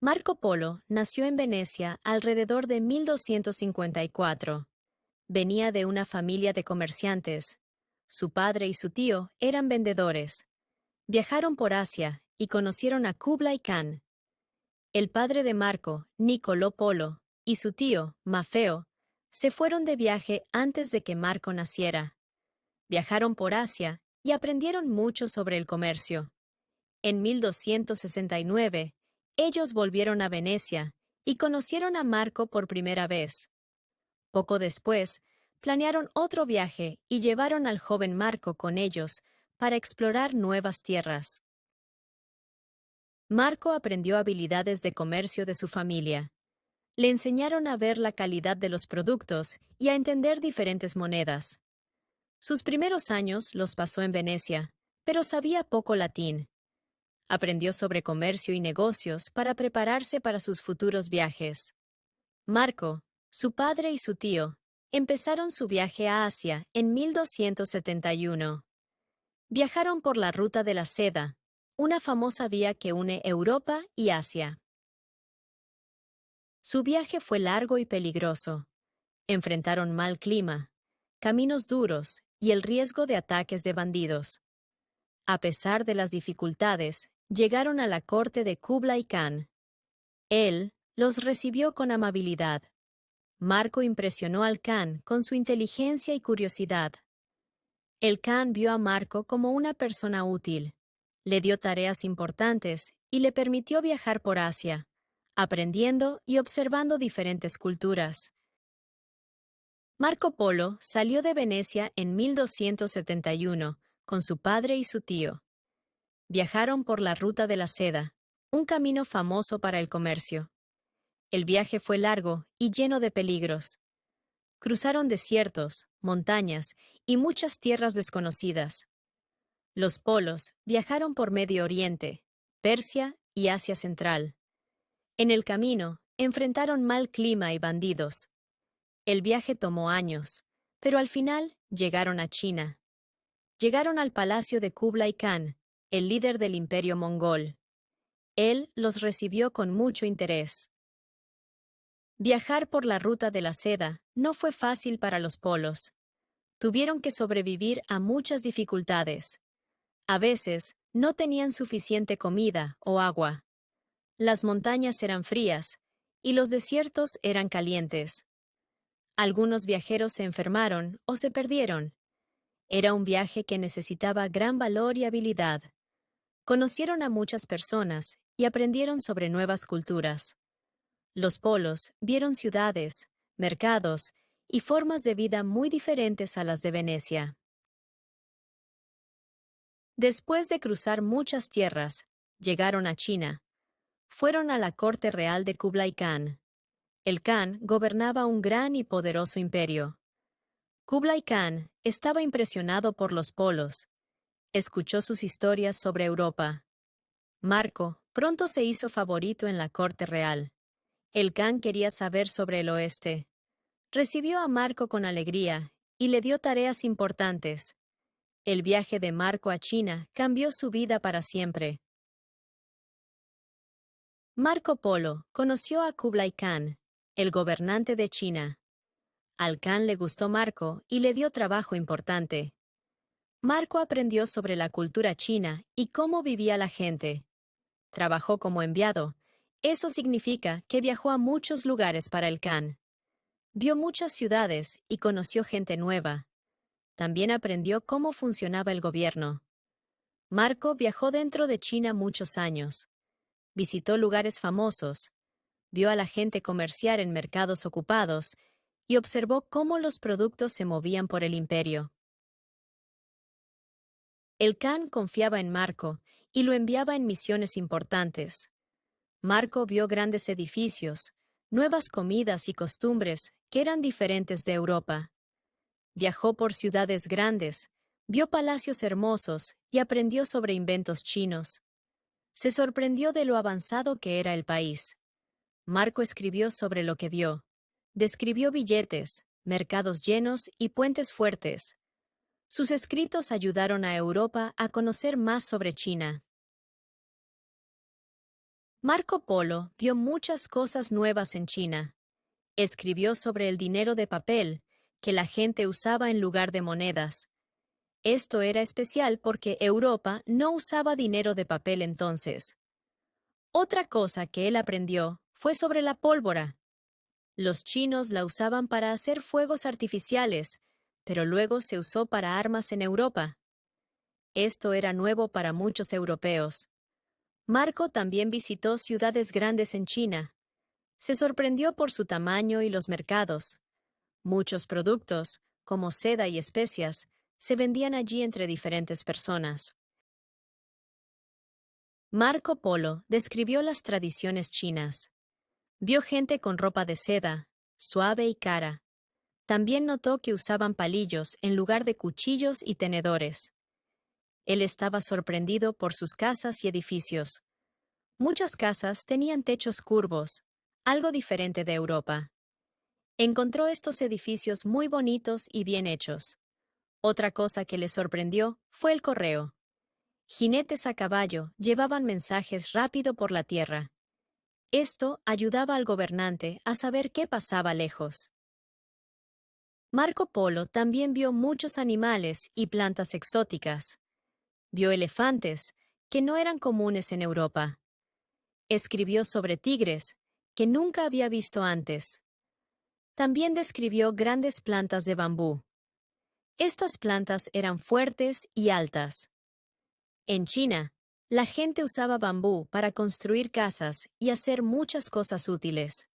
Marco Polo nació en Venecia alrededor de 1254. Venía de una familia de comerciantes. Su padre y su tío eran vendedores. Viajaron por Asia y conocieron a Kublai Khan. El padre de Marco, Niccolò Polo, y su tío, Maffeo, se fueron de viaje antes de que Marco naciera. Viajaron por Asia y aprendieron mucho sobre el comercio. En 1269, ellos volvieron a Venecia y conocieron a Marco por primera vez. Poco después, planearon otro viaje y llevaron al joven Marco con ellos para explorar nuevas tierras. Marco aprendió habilidades de comercio de su familia. Le enseñaron a ver la calidad de los productos y a entender diferentes monedas. Sus primeros años los pasó en Venecia, pero sabía poco latín. Aprendió sobre comercio y negocios para prepararse para sus futuros viajes. Marco, su padre y su tío empezaron su viaje a Asia en 1271. Viajaron por la Ruta de la Seda, una famosa vía que une Europa y Asia. Su viaje fue largo y peligroso. Enfrentaron mal clima, caminos duros y el riesgo de ataques de bandidos. A pesar de las dificultades, llegaron a la corte de Kublai Khan. Él los recibió con amabilidad. Marco impresionó al Khan con su inteligencia y curiosidad. El Khan vio a Marco como una persona útil. Le dio tareas importantes y le permitió viajar por Asia, aprendiendo y observando diferentes culturas. Marco Polo salió de Venecia en 1271 con su padre y su tío. Viajaron por la Ruta de la Seda, un camino famoso para el comercio. El viaje fue largo y lleno de peligros. Cruzaron desiertos, montañas y muchas tierras desconocidas. Los polos viajaron por Medio Oriente, Persia y Asia Central. En el camino, enfrentaron mal clima y bandidos. El viaje tomó años, pero al final llegaron a China. Llegaron al palacio de Kublai Khan, el líder del imperio mongol. Él los recibió con mucho interés. Viajar por la Ruta de la Seda no fue fácil para los polos. Tuvieron que sobrevivir a muchas dificultades. A veces, no tenían suficiente comida o agua. Las montañas eran frías y los desiertos eran calientes. Algunos viajeros se enfermaron o se perdieron. Era un viaje que necesitaba gran valor y habilidad. Conocieron a muchas personas y aprendieron sobre nuevas culturas. Los polos vieron ciudades, mercados y formas de vida muy diferentes a las de Venecia. Después de cruzar muchas tierras, llegaron a China. Fueron a la corte real de Kublai Khan. El Khan gobernaba un gran y poderoso imperio. Kublai Khan estaba impresionado por los polos. Escuchó sus historias sobre Europa. Marco pronto se hizo favorito en la corte real. El Khan quería saber sobre el oeste. Recibió a Marco con alegría y le dio tareas importantes. El viaje de Marco a China cambió su vida para siempre. Marco Polo conoció a Kublai Khan, el gobernante de China. Al Khan le gustó Marco y le dio trabajo importante. Marco aprendió sobre la cultura china y cómo vivía la gente. Trabajó como enviado. Eso significa que viajó a muchos lugares para el Khan. Vio muchas ciudades y conoció gente nueva. También aprendió cómo funcionaba el gobierno. Marco viajó dentro de China muchos años. Visitó lugares famosos. Vio a la gente comerciar en mercados ocupados y observó cómo los productos se movían por el imperio. El Khan confiaba en Marco y lo enviaba en misiones importantes. Marco vio grandes edificios, nuevas comidas y costumbres que eran diferentes de Europa. Viajó por ciudades grandes, vio palacios hermosos y aprendió sobre inventos chinos. Se sorprendió de lo avanzado que era el país. Marco escribió sobre lo que vio. Describió billetes, mercados llenos y puentes fuertes. Sus escritos ayudaron a Europa a conocer más sobre China. Marco Polo vio muchas cosas nuevas en China. Escribió sobre el dinero de papel, que la gente usaba en lugar de monedas. Esto era especial porque Europa no usaba dinero de papel entonces. Otra cosa que él aprendió fue sobre la pólvora. Los chinos la usaban para hacer fuegos artificiales, pero luego se usó para armas en Europa. Esto era nuevo para muchos europeos. Marco también visitó ciudades grandes en China. Se sorprendió por su tamaño y los mercados. Muchos productos, como seda y especias, se vendían allí entre diferentes personas. Marco Polo describió las tradiciones chinas. Vio gente con ropa de seda, suave y cara. También notó que usaban palillos en lugar de cuchillos y tenedores. Él estaba sorprendido por sus casas y edificios. Muchas casas tenían techos curvos, algo diferente de Europa. Encontró estos edificios muy bonitos y bien hechos. Otra cosa que le sorprendió fue el correo. Jinetes a caballo llevaban mensajes rápido por la tierra. Esto ayudaba al gobernante a saber qué pasaba lejos. Marco Polo también vio muchos animales y plantas exóticas. Vio elefantes, que no eran comunes en Europa. Escribió sobre tigres, que nunca había visto antes. También describió grandes plantas de bambú. Estas plantas eran fuertes y altas. En China, la gente usaba bambú para construir casas y hacer muchas cosas útiles.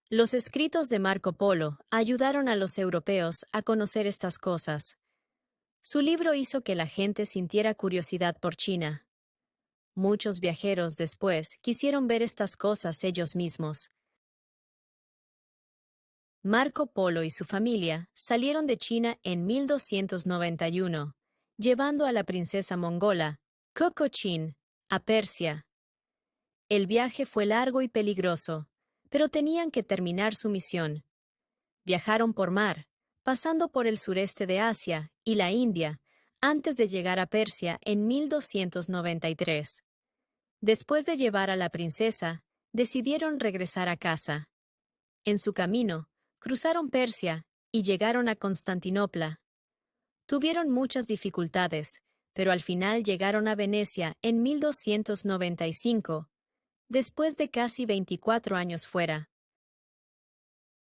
Los escritos de Marco Polo ayudaron a los europeos a conocer estas cosas. Su libro hizo que la gente sintiera curiosidad por China. Muchos viajeros después quisieron ver estas cosas ellos mismos. Marco Polo y su familia salieron de China en 1291, llevando a la princesa mongola, Kokochin, a Persia. El viaje fue largo y peligroso, pero tenían que terminar su misión. Viajaron por mar, pasando por el sureste de Asia y la India, antes de llegar a Persia en 1293. Después de llevar a la princesa, decidieron regresar a casa. En su camino, cruzaron Persia y llegaron a Constantinopla. Tuvieron muchas dificultades, pero al final llegaron a Venecia en 1295, después de casi 24 años fuera.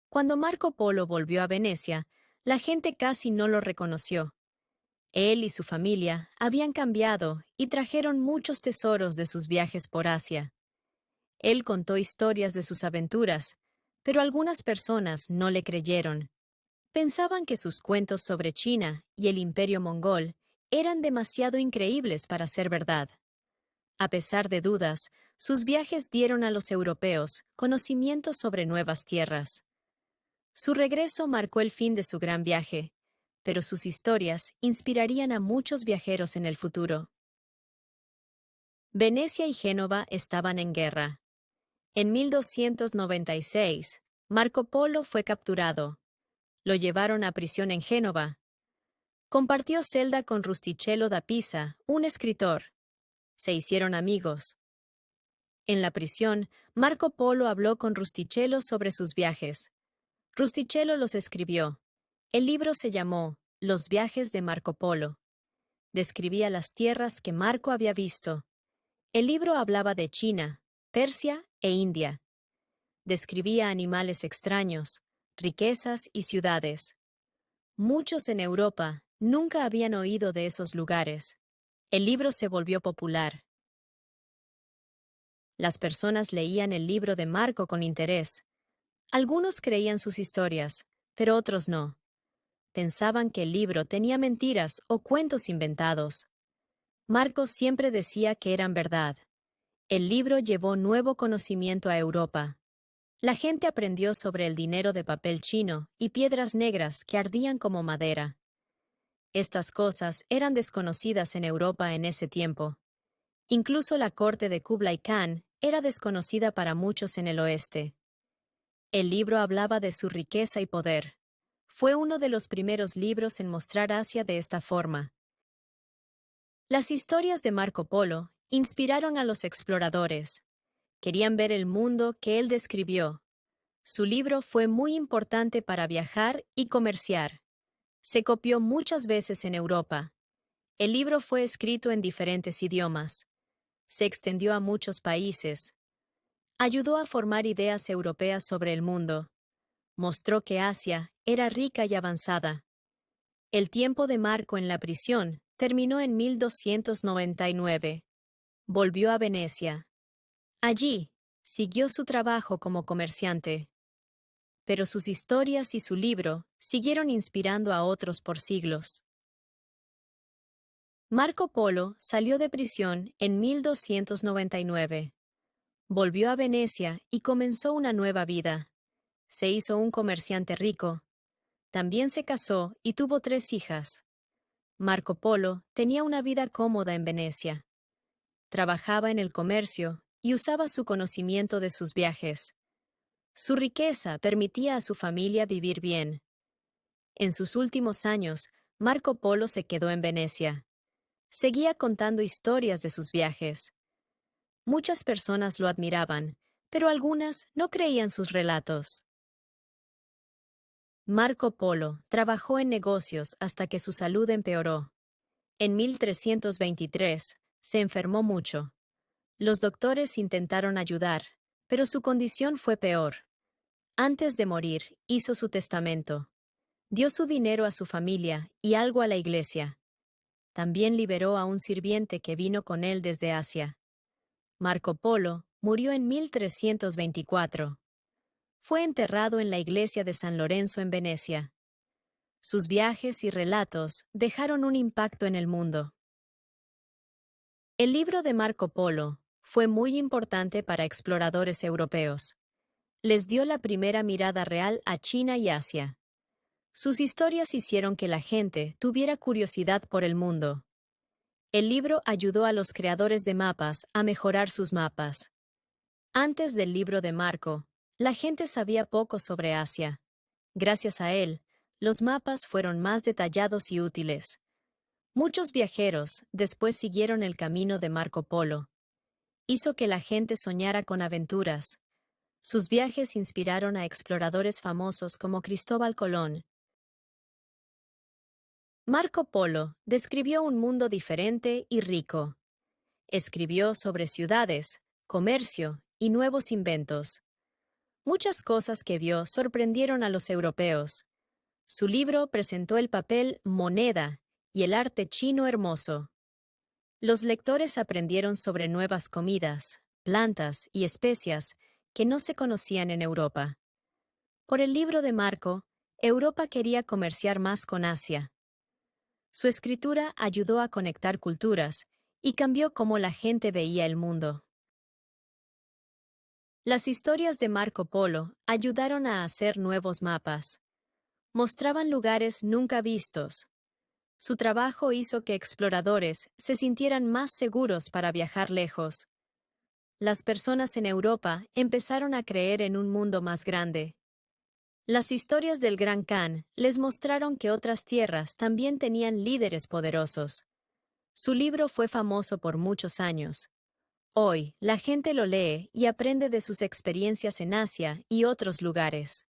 Cuando Marco Polo volvió a Venecia, la gente casi no lo reconoció. Él y su familia habían cambiado y trajeron muchos tesoros de sus viajes por Asia. Él contó historias de sus aventuras, pero algunas personas no le creyeron. Pensaban que sus cuentos sobre China y el Imperio mongol eran demasiado increíbles para ser verdad. A pesar de dudas, sus viajes dieron a los europeos conocimiento sobre nuevas tierras. Su regreso marcó el fin de su gran viaje, pero sus historias inspirarían a muchos viajeros en el futuro. Venecia y Génova estaban en guerra. En 1296, Marco Polo fue capturado. Lo llevaron a prisión en Génova. Compartió celda con Rustichello da Pisa, un escritor. Se hicieron amigos. En la prisión, Marco Polo habló con Rustichello sobre sus viajes. Rustichello los escribió. El libro se llamó Los viajes de Marco Polo. Describía las tierras que Marco había visto. El libro hablaba de China, Persia e India. Describía animales extraños, riquezas y ciudades. Muchos en Europa nunca habían oído de esos lugares. El libro se volvió popular. Las personas leían el libro de Marco con interés. Algunos creían sus historias, pero otros no. Pensaban que el libro tenía mentiras o cuentos inventados. Marco siempre decía que eran verdad. El libro llevó nuevo conocimiento a Europa. La gente aprendió sobre el dinero de papel chino y piedras negras que ardían como madera. Estas cosas eran desconocidas en Europa en ese tiempo. Incluso la corte de Kublai Khan era desconocida para muchos en el oeste. El libro hablaba de su riqueza y poder. Fue uno de los primeros libros en mostrar Asia de esta forma. Las historias de Marco Polo inspiraron a los exploradores. Querían ver el mundo que él describió. Su libro fue muy importante para viajar y comerciar. Se copió muchas veces en Europa. El libro fue escrito en diferentes idiomas. Se extendió a muchos países. Ayudó a formar ideas europeas sobre el mundo. Mostró que Asia era rica y avanzada. El tiempo de Marco en la prisión terminó en 1299. Volvió a Venecia. Allí, siguió su trabajo como comerciante. Pero sus historias y su libro siguieron inspirando a otros por siglos. Marco Polo salió de prisión en 1299. Volvió a Venecia y comenzó una nueva vida. Se hizo un comerciante rico. También se casó y tuvo 3 hijas. Marco Polo tenía una vida cómoda en Venecia. Trabajaba en el comercio y usaba su conocimiento de sus viajes. Su riqueza permitía a su familia vivir bien. En sus últimos años, Marco Polo se quedó en Venecia. Seguía contando historias de sus viajes. Muchas personas lo admiraban, pero algunas no creían sus relatos. Marco Polo trabajó en negocios hasta que su salud empeoró. En 1323, se enfermó mucho. Los doctores intentaron ayudar, pero su condición fue peor. Antes de morir, hizo su testamento. Dio su dinero a su familia y algo a la iglesia. También liberó a un sirviente que vino con él desde Asia. Marco Polo murió en 1324. Fue enterrado en la iglesia de San Lorenzo en Venecia. Sus viajes y relatos dejaron un impacto en el mundo. El libro de Marco Polo fue muy importante para exploradores europeos. Les dio la primera mirada real a China y Asia. Sus historias hicieron que la gente tuviera curiosidad por el mundo. El libro ayudó a los creadores de mapas a mejorar sus mapas. Antes del libro de Marco, la gente sabía poco sobre Asia. Gracias a él, los mapas fueron más detallados y útiles. Muchos viajeros después siguieron el camino de Marco Polo. Hizo que la gente soñara con aventuras. Sus viajes inspiraron a exploradores famosos como Cristóbal Colón. Marco Polo describió un mundo diferente y rico. Escribió sobre ciudades, comercio y nuevos inventos. Muchas cosas que vio sorprendieron a los europeos. Su libro presentó el papel moneda y el arte chino hermoso. Los lectores aprendieron sobre nuevas comidas, plantas y especias que no se conocían en Europa. Por el libro de Marco, Europa quería comerciar más con Asia. Su escritura ayudó a conectar culturas y cambió cómo la gente veía el mundo. Las historias de Marco Polo ayudaron a hacer nuevos mapas. Mostraban lugares nunca vistos. Su trabajo hizo que exploradores se sintieran más seguros para viajar lejos. Las personas en Europa empezaron a creer en un mundo más grande. Las historias del Gran Khan les mostraron que otras tierras también tenían líderes poderosos. Su libro fue famoso por muchos años. Hoy, la gente lo lee y aprende de sus experiencias en Asia y otros lugares.